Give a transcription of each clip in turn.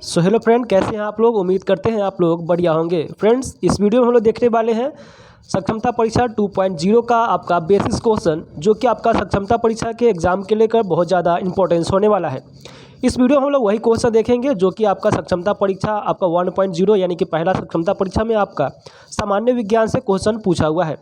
So hello friend, कैसे हैं आप लोग। उम्मीद करते हैं आप लोग बढ़िया होंगे। फ्रेंड्स, इस वीडियो में हम लोग देखने वाले हैं सक्षमता परीक्षा 2.0 का आपका बेसिस क्वेश्चन, जो कि आपका सक्षमता परीक्षा के एग्जाम के लेकर बहुत ज़्यादा इंपॉर्टेंस होने वाला है। इस वीडियो में हम लोग वही क्वेश्चन देखेंगे जो कि आपका सक्षमता परीक्षा आपका 1.0 यानी कि पहला सक्षमता परीक्षा में आपका सामान्य विज्ञान से क्वेश्चन पूछा हुआ है।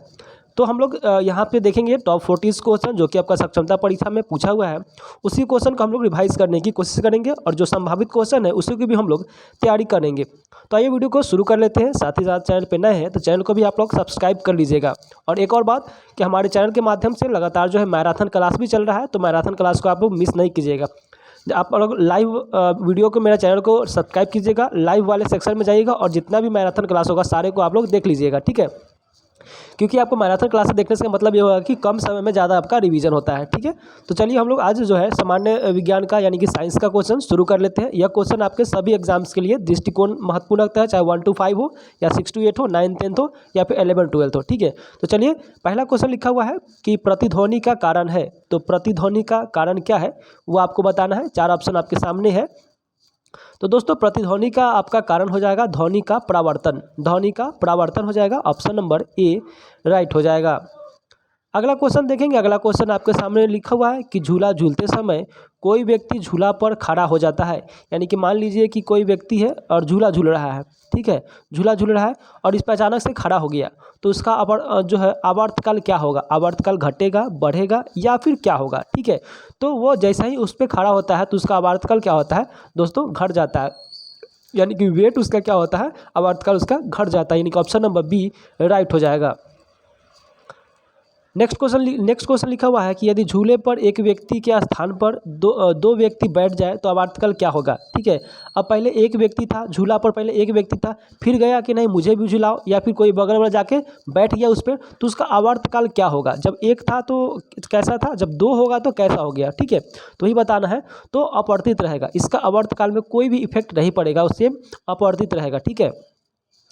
तो हम लोग यहाँ पे देखेंगे टॉप 40 क्वेश्चन जो कि आपका सक्षमता परीक्षा में पूछा हुआ है। उसी क्वेश्चन को हम लोग रिवाइज करने की कोशिश करेंगे और जो संभावित क्वेश्चन है उसी की भी हम लोग तैयारी करेंगे। तो आइए वीडियो को शुरू कर लेते हैं। साथ ही साथ चैनल पे नए हैं तो चैनल को भी आप लोग सब्सक्राइब कर लीजिएगा। और एक और बात कि हमारे चैनल के माध्यम से लगातार जो है मैराथन क्लास भी चल रहा है, तो मैराथन क्लास को आप लोग मिस नहीं कीजिएगा। आप लोग लाइव वीडियो को मेरा चैनल को सब्सक्राइब कीजिएगा, लाइव वाले सेक्शन में जाइएगा और जितना भी मैराथन क्लास होगा सारे को आप लोग देख लीजिएगा, ठीक है। क्योंकि आपको मैराथन क्लास देखने से मतलब ये होगा कि कम समय में ज़्यादा आपका रिवीजन होता है, ठीक है। तो चलिए हम लोग आज जो है सामान्य विज्ञान का यानी कि साइंस का क्वेश्चन शुरू कर लेते हैं। यह क्वेश्चन आपके सभी एग्जाम्स के लिए दृष्टिकोण महत्वपूर्ण रखता है, चाहे 1 to 5 हो या 6 to 8 हो, 9 10 हो या फिर 11 12 हो, ठीक है। तो चलिए पहला क्वेश्चन लिखा हुआ है कि प्रतिध्वनि का कारण है। तो प्रतिध्वनि का कारण क्या है वो आपको बताना है। 4 ऑप्शन आपके सामने है। तो दोस्तों, प्रतिध्वनि का आपका कारण हो जाएगा ध्वनि का परावर्तन। ध्वनि का परावर्तन हो जाएगा, ऑप्शन नंबर ए राइट हो जाएगा। अगला क्वेश्चन देखेंगे। अगला क्वेश्चन आपके सामने लिखा हुआ है कि झूला झूलते समय कोई व्यक्ति झूला पर खड़ा हो जाता है। यानी कि मान लीजिए कि कोई व्यक्ति है और झूला झूल रहा है, ठीक है, झूला झूल रहा है और इस पर अचानक से खड़ा हो गया, तो उसका जो है आवर्तकाल क्या होगा। आवर्तकाल घटेगा, बढ़ेगा या फिर क्या होगा, ठीक है। तो वो जैसा ही उस पर खड़ा होता है तो उसका आवर्तकाल क्या होता है दोस्तों, घट जाता है। यानी कि वेट उसका क्या होता है, आवर्तकाल उसका घट जाता है। यानी कि ऑप्शन नंबर बी राइट हो जाएगा। नेक्स्ट क्वेश्चन लिखा हुआ है कि यदि झूले पर एक व्यक्ति के स्थान पर दो व्यक्ति बैठ जाए तो आवर्तकाल क्या होगा, ठीक है। अब पहले एक व्यक्ति था झूला पर, पहले एक व्यक्ति था, फिर गया कि नहीं मुझे भी झूलाओ, या फिर कोई बगल वाला जाके बैठ गया उस पर, तो उसका आवर्तकाल क्या होगा। जब एक था तो कैसा था, जब दो होगा तो कैसा हो गया, ठीक है। तो ही बताना है। तो अपवर्तित रहेगा, इसका आवर्तकाल में कोई भी इफेक्ट नहीं पड़ेगा, उससे अपवर्तित रहेगा, ठीक है।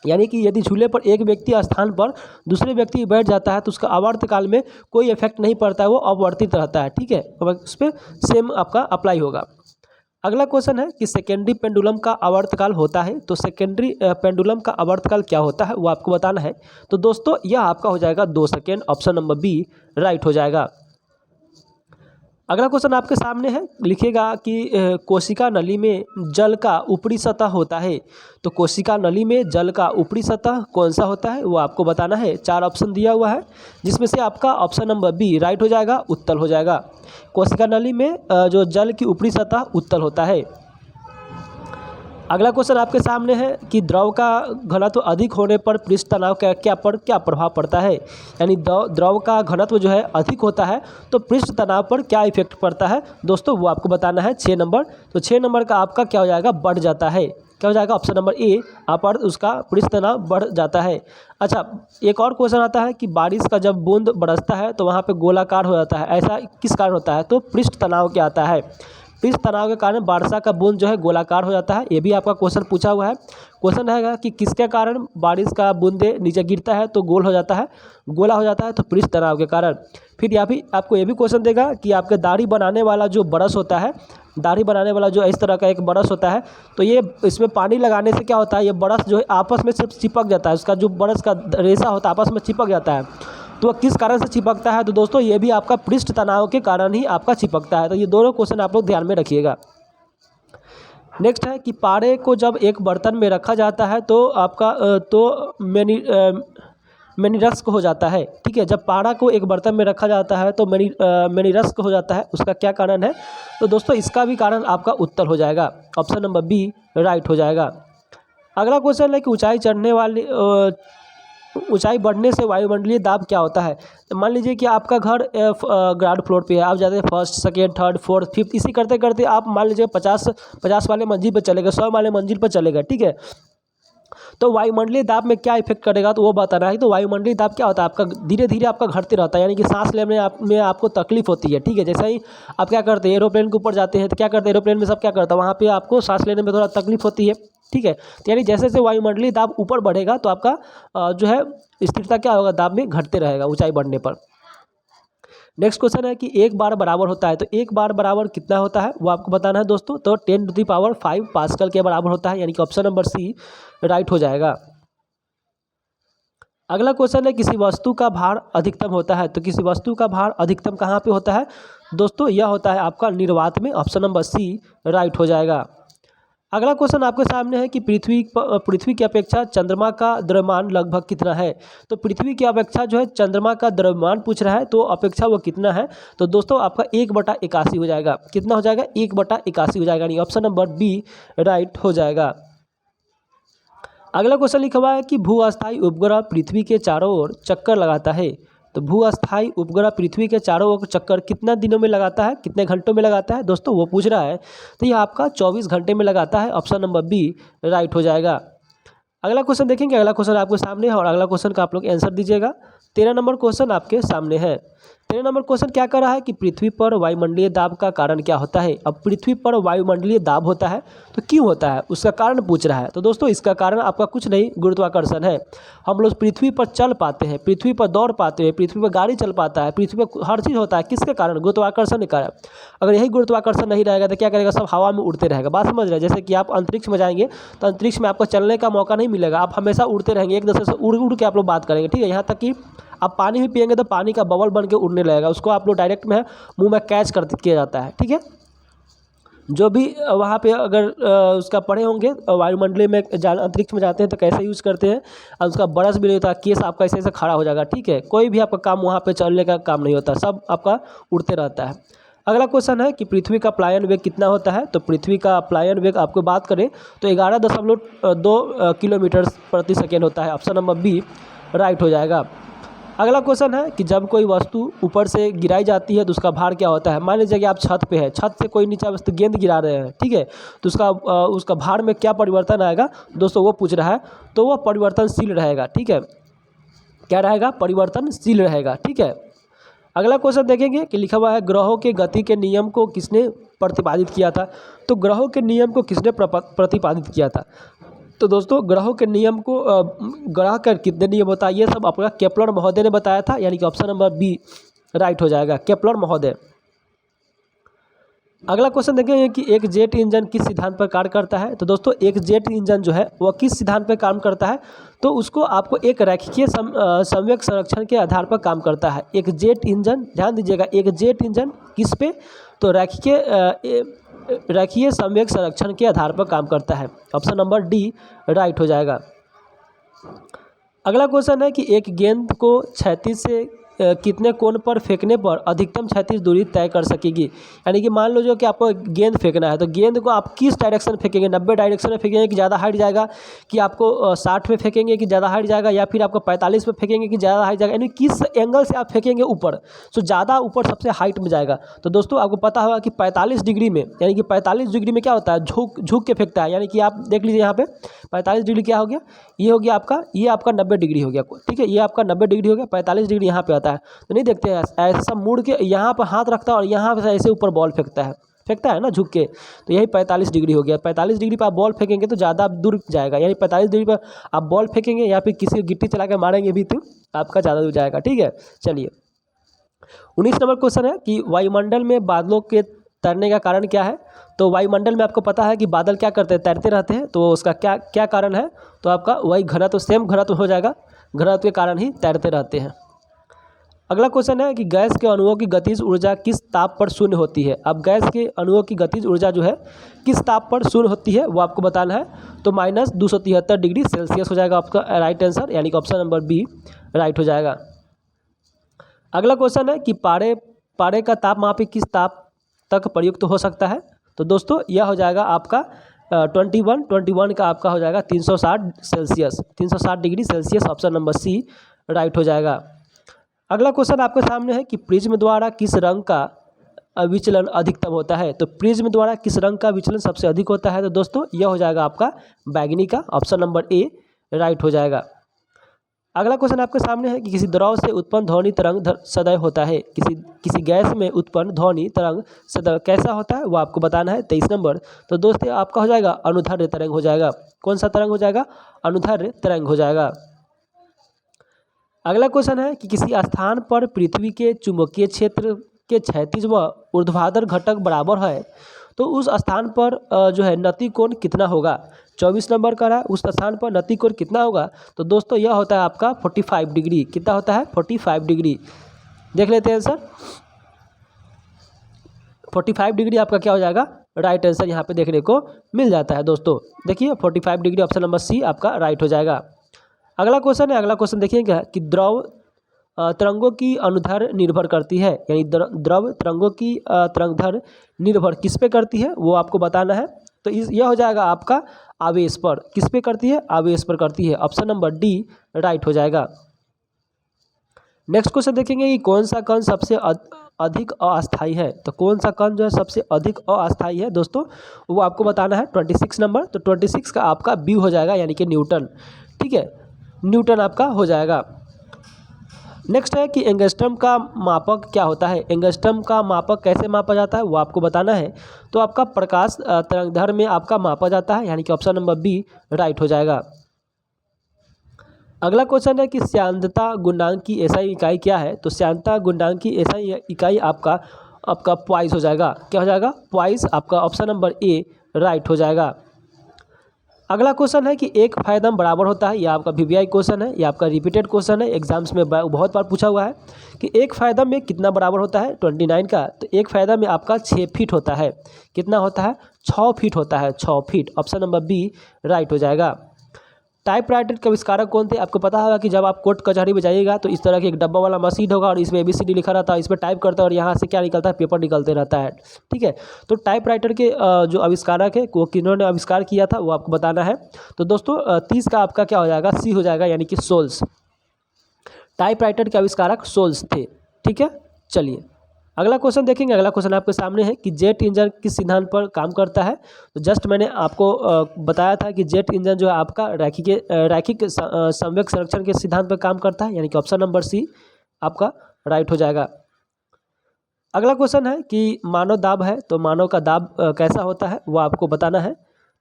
यानी कि यदि झूले पर एक व्यक्ति स्थान पर दूसरे व्यक्ति बैठ जाता है तो उसका आवर्तकाल में कोई इफेक्ट नहीं पड़ता है, वो अपवर्तित रहता है, ठीक है। उस पर सेम आपका अप्लाई होगा। अगला क्वेश्चन है कि सेकेंडरी पेंडुलम का आवर्तकाल होता है। तो सेकेंडरी पेंडुलम का आवर्तकाल क्या होता है वो आपको बताना है। तो दोस्तों यह आपका हो जाएगा 2 second, option number B right हो जाएगा। अगला क्वेश्चन आपके सामने है, लिखिएगा कि कोशिका नली में जल का ऊपरी सतह होता है। तो कोशिका नली में जल का ऊपरी सतह कौन सा होता है वो आपको बताना है। 4 ऑप्शन दिया हुआ है जिसमें से आपका ऑप्शन नंबर बी राइट हो जाएगा, उत्तल हो जाएगा। कोशिका नली में जो जल की ऊपरी सतह उत्तल होता है। अगला क्वेश्चन आपके सामने है कि द्रव का घनत्व अधिक होने पर पृष्ठ तनाव का क्या प्रभाव पड़ता है। यानी द्रव का घनत्व जो है अधिक होता है तो पृष्ठ तनाव पर क्या इफेक्ट पड़ता है दोस्तों, वो आपको बताना है। 6 नंबर, तो 6 नंबर का आपका क्या हो जाएगा, बढ़ जाता है। क्या हो जाएगा, ऑप्शन नंबर ए पर उसका पृष्ठ तनाव बढ़ जाता है। अच्छा, एक और क्वेश्चन आता है कि बारिश का जब बूंद बरसता है तो वहाँ पे गोलाकार हो जाता है, ऐसा किस कारण होता है। तो पृष्ठ तनाव क्या आता है, पृष्ठ तनाव के कारण वर्षा का बूंद जो है गोलाकार हो जाता है। ये भी आपका क्वेश्चन पूछा हुआ है। क्वेश्चन रहेगा कि किसके कारण बारिश का बूंदे नीचे गिरता है तो गोल हो जाता है, गोला हो जाता है, तो पृष्ठ तनाव के कारण। फिर यहाँ भी आपको ये भी क्वेश्चन देगा कि आपके दाढ़ी बनाने वाला जो ब्रश होता है, दाढ़ी बनाने वाला जो इस तरह का एक ब्रश होता है, तो ये इसमें पानी लगाने से क्या होता है, ये ब्रश जो है आपस में सिर्फ चिपक जाता है, उसका जो ब्रश का रेशा होता है आपस में चिपक जाता है। तो किस कारण से चिपकता है, तो दोस्तों ये भी आपका पृष्ठ तनाव के कारण ही आपका चिपकता है। तो ये दोनों क्वेश्चन आप लोग ध्यान में रखिएगा। नेक्स्ट है कि पारे को जब एक बर्तन में रखा जाता है तो आपका मेनिरस्क हो जाता है, ठीक है। जब पारा को एक बर्तन में रखा जाता है तो मेनिरस्क हो जाता है, उसका क्या कारण है। तो दोस्तों इसका भी कारण आपका उत्तर हो जाएगा, ऑप्शन नंबर बी राइट हो जाएगा। अगला क्वेश्चन है कि ऊंचाई बढ़ने से वायुमंडलीय दाब क्या होता है। तो मान लीजिए कि आपका घर ग्राउंड फ्लोर पे है, आप जाते हैं first second third fourth fifth, इसी करते करते आप मान लीजिए 50 वाले मंजिल पर चले गए, 100 वाले मंजिल पर चले गए, ठीक है। तो वायुमंडलीय दाब में क्या इफेक्ट करेगा तो वो बताना है। तो वायुमंडलीय दाब क्या होता है, आपका धीरे धीरे आपका घटते रहता है, यानी कि सांस लेने में आपको तकलीफ होती है, ठीक है। जैसे ही आप क्या करते हैं एरोप्लेन के ऊपर जाते हैं तो क्या करते हैं, एरोप्लेन में सब क्या करता है, वहाँ पे आपको सांस लेने में थोड़ा तकलीफ होती है, ठीक है। तो यानी जैसे जैसे वायुमंडलीय दाब ऊपर बढ़ेगा तो आपका जो है स्थिरता क्या होगा, दाब में घटते रहेगा ऊंचाई बढ़ने पर। नेक्स्ट क्वेश्चन है कि एक बार बराबर होता है, तो एक बार बराबर कितना होता है वो आपको बताना है दोस्तों। तो 10⁵ पास्कल के बराबर होता है, यानी कि ऑप्शन नंबर सी राइट हो जाएगा। अगला क्वेश्चन है किसी वस्तु का भार अधिकतम होता है, तो किसी वस्तु का भार अधिकतम कहाँ पे होता है दोस्तों, यह होता है आपका निर्वात में, ऑप्शन नंबर सी राइट हो जाएगा। अगला क्वेश्चन आपके सामने है कि पृथ्वी की अपेक्षा चंद्रमा का द्रव्यमान लगभग कितना है। तो पृथ्वी की अपेक्षा जो है चंद्रमा का द्रव्यमान पूछ रहा है, तो अपेक्षा वो कितना है, तो दोस्तों आपका 1/81 हो जाएगा। कितना हो जाएगा, 1/81 हो जाएगा, यानी ऑप्शन नंबर बी राइट हो जाएगा। अगला क्वेश्चन लिखा हुआ है कि भूअस्थायी उपग्रह पृथ्वी के चारों ओर चक्कर लगाता है, तो भूअस्थायी उपग्रह पृथ्वी के चारों ओर चक्कर कितना दिनों में लगाता है, कितने घंटों में लगाता है दोस्तों वो पूछ रहा है। तो यह आपका 24 घंटे में लगाता है, ऑप्शन नंबर बी राइट हो जाएगा। अगला क्वेश्चन देखेंगे, अगला क्वेश्चन आपके सामने है और अगला क्वेश्चन का आप लोग आंसर दीजिएगा। 13 नंबर क्वेश्चन आपके सामने है। 13 नंबर क्वेश्चन क्या कर रहा है कि पृथ्वी पर वायुमंडलीय दाब का कारण क्या होता है। अब पृथ्वी पर वायुमंडलीय दाब होता है तो क्यों होता है उसका कारण पूछ रहा है। तो दोस्तों इसका कारण आपका कुछ नहीं, गुरुत्वाकर्षण है। हम लोग पृथ्वी पर चल पाते हैं, पृथ्वी पर दौड़ पाते हैं, पृथ्वी पर गाड़ी चल पाता है, पृथ्वी पर हर चीज़ होता है, किसके कारण, गुरुत्वाकर्षण के कारण। अगर यही गुरुत्वाकर्षण नहीं रहेगा तो क्या करेगा, सब हवा में उड़ते रहेगा। बात समझ रहे हैं, जैसे कि आप अंतरिक्ष में जाएंगे तो अंतरिक्ष में आपको चलने का मौका नहीं मिलेगा, आप हमेशा उड़ते रहेंगे, एक दूसरे से उड़ उड़ के आप लोग बात करेंगे, ठीक है। यहाँ तक कि आप पानी भी पिएंगे तो पानी का बबल बन के उड़ने लगेगा, उसको आप लोग डायरेक्ट में मुंह में कैच कर किया जाता है, ठीक है। जो भी वहाँ पे अगर उसका पढ़े होंगे वायुमंडलीय में अंतरिक्ष में जाते हैं तो कैसे यूज़ करते हैं, और उसका ब्रश भी नहीं होता, केस आपका ऐसे ऐसे खड़ा हो जाएगा, ठीक है। कोई भी आपका काम वहाँ पे चलने का काम नहीं होता, सब आपका उड़ते रहता है। अगला क्वेश्चन है कि पृथ्वी का प्लायन वेग कितना होता है। तो पृथ्वी का प्लायन वेग आपको बात करें तो 11.2 किलोमीटर प्रति सेकेंड होता है, ऑप्शन नंबर बी राइट हो जाएगा। अगला क्वेश्चन है कि जब कोई वस्तु ऊपर से गिराई जाती है तो उसका भार क्या होता है। मान लीजिए कि आप छत पे है, छत से कोई नीचे वस्तु गेंद गिरा रहे हैं, ठीक है, तो उसका भार में क्या परिवर्तन आएगा दोस्तों वो पूछ रहा है। तो वह परिवर्तनशील रहेगा, ठीक है, क्या रहेगा, परिवर्तनशील रहेगा, ठीक है। अगला क्वेश्चन देखेंगे कि लिखा हुआ है ग्रहों के गति के नियम को किसने प्रतिपादित किया था। तो ग्रहों के नियम को किसने प्रतिपादित किया था। तो दोस्तों ग्रहों के नियम को ग्रह का कितने नियम होता है ये सब आपका केपलर महोदय ने बताया था, यानी कि ऑप्शन नंबर बी राइट हो जाएगा, केपलर महोदय। अगला क्वेश्चन देखेंगे कि एक जेट इंजन किस सिद्धांत पर कार्य करता है। तो दोस्तों एक जेट इंजन जो है वह किस सिद्धांत पर काम करता है, तो उसको आपको एक रैखिक संवेग संरक्षण के आधार पर काम करता है। एक जेट इंजन, ध्यान दीजिएगा, एक जेट इंजन किस पे, तो रैखिक संवेग संरक्षण के आधार पर काम करता है, ऑप्शन नंबर डी राइट हो जाएगा। अगला क्वेश्चन है कि एक गेंद को क्षैतिज से कितने कोण पर फेंकने पर अधिकतम क्षैतिज दूरी तय कर सकेगी। यानी कि मान लो जो कि आपको गेंद फेंकना है तो गेंद को आप किस डायरेक्शन फेंकेंगे, 90 डायरेक्शन में फेंकेंगे कि ज़्यादा हाइट जाएगा, कि आपको 60 में फेंकेंगे कि ज़्यादा हाइट जाएगा, या फिर आपको 45 में फेंकेंगे कि ज़्यादा हाइट जाएगा, यानी किस एंगल से आप फेंकेंगे ऊपर, तो ज़्यादा ऊपर सबसे हाइट में जाएगा। तो दोस्तों आपको पता होगा कि 45 डिग्री में, यानी कि 45 डिग्री में क्या होता है, झुक के फेंकता है। यानी कि आप देख लीजिए यहाँ पे 45 डिग्री क्या हो गया, ये हो गया आपका, ये आपका 90 डिग्री हो गया, ठीक है, ये आपका 90 डिग्री हो गया, 45 डिग्री यहाँ पे आता है। तो नहीं देखते हैं ऐसा मुड़ के यहाँ पर हाथ रखता है और यहाँ पर ऐसे ऊपर बॉल फेंकता है ना झुक के, तो यही 45 डिग्री हो गया। 45 डिग्री पर आप बॉल फेंकेंगे तो ज़्यादा दूर जाएगा, यानी 45 डिग्री पर आप बॉल फेंकेंगे या फिर किसी गिट्टी चला के मारेंगे भी तो आपका ज़्यादा दूर जाएगा, ठीक है। चलिए 19 नंबर क्वेश्चन है कि वायुमंडल में बादलों के तैरने का कारण क्या है। तो वायुमंडल में आपको पता है कि बादल क्या करते हैं, तैरते रहते हैं, तो उसका क्या क्या कारण है, तो आपका वही घनत्व, सेम घनत्व हो जाएगा, घनत्व के कारण ही तैरते रहते हैं। अगला क्वेश्चन है कि गैस के अणुओं की गतिज ऊर्जा किस ताप पर शून्य होती है। अब गैस के अणुओं की गतिज ऊर्जा जो है किस ताप पर शून्य होती है वो आपको बताना है। तो -273 डिग्री सेल्सियस हो जाएगा आपका राइट आंसर, यानी कि ऑप्शन नंबर बी राइट हो जाएगा। अगला क्वेश्चन है कि पारे का तापमापी किस ताप तक प्रयुक्त हो सकता है। तो दोस्तों यह हो जाएगा आपका 21 का आपका हो जाएगा 360 Celsius, 360 degree Celsius, option number C right हो जाएगा। अगला क्वेश्चन आपके सामने है कि प्रिज्म द्वारा किस रंग का विचलन अधिकतम होता है। तो प्रिज्म द्वारा किस रंग का विचलन सबसे अधिक होता है। तो दोस्तों यह हो जाएगा आपका बैगनी का, ऑप्शन नंबर ए राइट हो जाएगा। अगला क्वेश्चन आपके सामने है कि किसी द्रव से उत्पन्न ध्वनि तरंग सदैव होता है, किसी गैस में उत्पन्न ध्वनि तरंग सदैव कैसा होता है वो आपको बताना है। 23 नंबर, तो दोस्तों आपका हो जाएगा अनुदैर्ध्य तरंग हो जाएगा। कौन सा तरंग हो जाएगा, अनुदैर्ध्य तरंग हो जाएगा। अगला क्वेश्चन है कि किसी स्थान पर पृथ्वी के चुंबकीय क्षेत्र के क्षैतिज व ऊर्ध्वाधर घटक बराबर है तो उस स्थान पर जो है नति कोण कितना होगा। 24 नंबर का रहा, उस स्थान पर नति कोण कितना होगा। तो दोस्तों यह होता है आपका 45 डिग्री। कितना होता है? 45 डिग्री। देख लेते हैं आंसर। 45 डिग्री आपका क्या हो जाएगा? राइट आंसर यहाँ पे देखने को मिल जाता है दोस्तों। देखिए 45 डिग्री ऑप्शन नंबर सी आपका राइट हो जाएगा। अगला क्वेश्चन है, अगला क्वेश्चन देखिए क्या कि द्रव तरंगों की अनुधर निर्भर करती है, यानी द्रव तरंगों की तरंगधर निर्भर किस पे करती है वो आपको बताना है। तो यह हो जाएगा आपका आवेश पर। किस पे करती है? आवेश पर करती है। ऑप्शन नंबर डी राइट हो जाएगा। नेक्स्ट क्वेश्चन देखेंगे कि कौन सा कण सबसे अधिक अस्थायी है। तो कौन सा कण जो है सबसे अधिक अस्थायी है दोस्तों वो आपको बताना है। 26 नंबर। तो 26 का आपका बी हो जाएगा, यानी कि न्यूटन। ठीक है, न्यूटन आपका हो जाएगा। नेक्स्ट है कि एंगस्ट्रम का मापक क्या होता है। एंगस्ट्रम का मापक कैसे मापा जाता है वो आपको बताना है। तो आपका प्रकाश तरंगदैर्घ्य में आपका मापा जाता है, यानी कि ऑप्शन नंबर बी राइट हो जाएगा। अगला क्वेश्चन है कि श्यानता गुणांक की एसआई इकाई क्या है। तो श्यानता गुणांक की एसआई इकाई आपका पॉइस हो जाएगा। क्या हो जाएगा? पॉइस। आपका ऑप्शन नंबर ए राइट हो जाएगा। अगला क्वेश्चन है कि एक फायदम बराबर होता है। यह आपका वीवीआई क्वेश्चन है, यह आपका रिपीटेड क्वेश्चन है, एग्जाम्स में बहुत बार पूछा हुआ है कि एक फायदम में कितना बराबर होता है 29 का। तो एक फायदा में आपका 6 फीट होता है। कितना होता है? 6 फीट होता है। 6 feet. Option number B right हो जाएगा। टाइपराइटर के आविष्कारक कौन थे? आपको पता होगा कि जब आप कोर्ट कचहरी में जाइएगा तो इस तरह की एक डब्बा वाला मशीन होगा और इसमें ABCD लिखा रहता है, इस पर टाइप करता है और यहाँ से क्या निकलता है? पेपर निकलते रहता है। ठीक है, तो टाइपराइटर के जो आविष्कारक है वो किन्होंने आविष्कार किया था वो आपको बताना है। तो दोस्तों 30 का आपका क्या हो जाएगा? सी हो जाएगा, यानी कि सोल्स। टाइपराइटर के आविष्कारक सोल्स थे। ठीक है, चलिए अगला क्वेश्चन देखेंगे। अगला क्वेश्चन आपके सामने है कि जेट इंजन किस सिद्धांत पर काम करता है। तो जस्ट मैंने आपको बताया था कि जेट इंजन जो है आपका रैखिक संवेग संरक्षण के सिद्धांत पर काम करता है, यानी कि ऑप्शन नंबर सी आपका राइट हो जाएगा। अगला क्वेश्चन है कि मानव दाब है, तो मानव का दाब कैसा होता है वो आपको बताना है।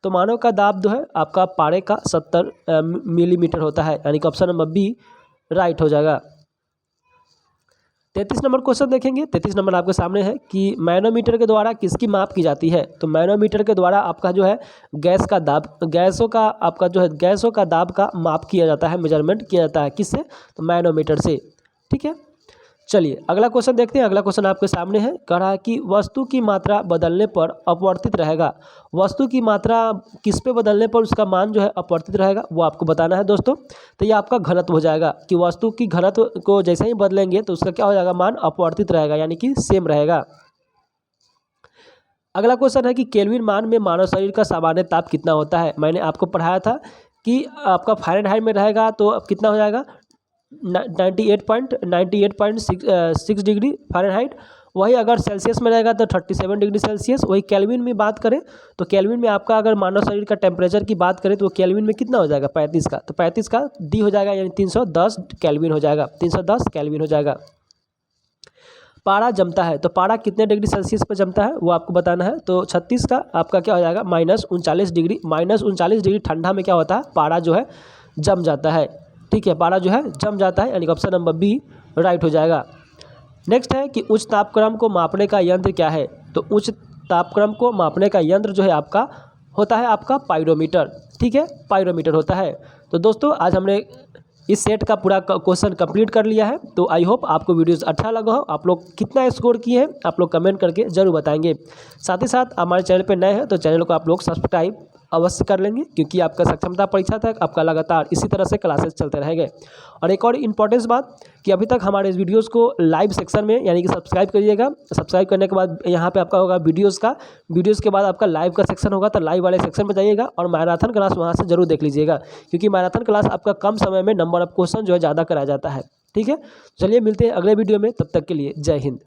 तो मानव का दाब जो है आपका पारे का 70 मिलीमीटर होता है, यानी कि ऑप्शन नंबर बी राइट हो जाएगा। 33 नंबर क्वेश्चन देखेंगे। 33 नंबर आपके सामने है कि मैनोमीटर के द्वारा किसकी माप की जाती है। तो मैनोमीटर के द्वारा आपका जो है गैस का दाब, गैसों का आपका जो है गैसों का दाब का माप किया जाता है, मेजरमेंट किया जाता है। किससे? तो मैनोमीटर से। ठीक है, चलिए अगला क्वेश्चन देखते हैं। अगला क्वेश्चन आपके सामने है, कह रहा है कि वस्तु की मात्रा बदलने पर अपवर्तित रहेगा। वस्तु की मात्रा किस पे बदलने पर उसका मान जो है अपवर्तित रहेगा वो आपको बताना है दोस्तों। तो ये आपका घनत्व हो जाएगा कि वस्तु की घनत्व को जैसे ही बदलेंगे तो उसका क्या हो जाएगा? मान अपवर्तित रहेगा, यानी कि सेम रहेगा। अगला क्वेश्चन है कि केल्विन मान में मानव शरीर का सामान्य ताप कितना होता है। मैंने आपको पढ़ाया था कि आपका फ़ारेनहाइट में रहेगा तो कितना हो जाएगा? 98.6 डिग्री फ़ारेनहाइट। वही अगर सेल्सियस में रहेगा तो 37 डिग्री सेल्सियस। वही केल्विन में बात करें तो केल्विन में आपका अगर मानव शरीर का टेम्परेचर की बात करें तो केल्विन में कितना हो जाएगा? 35 का। तो 35 का डी हो जाएगा, यानी 310 केल्विन हो जाएगा। 310 केल्विन हो जाएगा। पारा जमता है, तो पारा कितने डिग्री सेल्सियस पर जमता है वो आपको बताना है। तो 36 का आपका क्या हो जाएगा? -39 डिग्री। -39 डिग्री ठंडा में क्या होता है? पारा जो है जम जाता है। ठीक है, पारा जो है जम जाता है, यानी कि ऑप्शन नंबर बी राइट हो जाएगा। नेक्स्ट है कि उच्च तापक्रम को मापने का यंत्र क्या है। तो उच्च तापक्रम को मापने का यंत्र जो है आपका होता है आपका पाइरोमीटर। ठीक है, पाइरोमीटर होता है। तो दोस्तों आज हमने इस सेट का पूरा क्वेश्चन कंप्लीट कर लिया है। तो आई होप आपको वीडियोस अच्छा लगा हो। आप लोग कितना स्कोर किए हैं आप लोग कमेंट करके ज़रूर बताएंगे। साथ ही साथ हमारे चैनल पर नए हैं तो चैनल को आप लोग सब्सक्राइब अवश्य कर लेंगे, क्योंकि आपका सक्षमता परीक्षा तक आपका लगातार इसी तरह से क्लासेस चलते रहेंगे। और एक और इम्पोर्टेंस बात कि अभी तक हमारे इस वीडियोस को लाइव सेक्शन में यानी कि सब्सक्राइब करिएगा। सब्सक्राइब करने के बाद यहाँ पे आपका होगा वीडियोस के बाद आपका लाइव का सेक्शन होगा, तो लाइव वाले सेक्शन में जाइएगा और मैराथन क्लास वहाँ से जरूर देख लीजिएगा, क्योंकि मैराथन क्लास आपका कम समय में नंबर ऑफ क्वेश्चन जो है ज़्यादा कराया जाता है। ठीक है, चलिए मिलते हैं अगले वीडियो में, तब तक के लिए जय हिंद।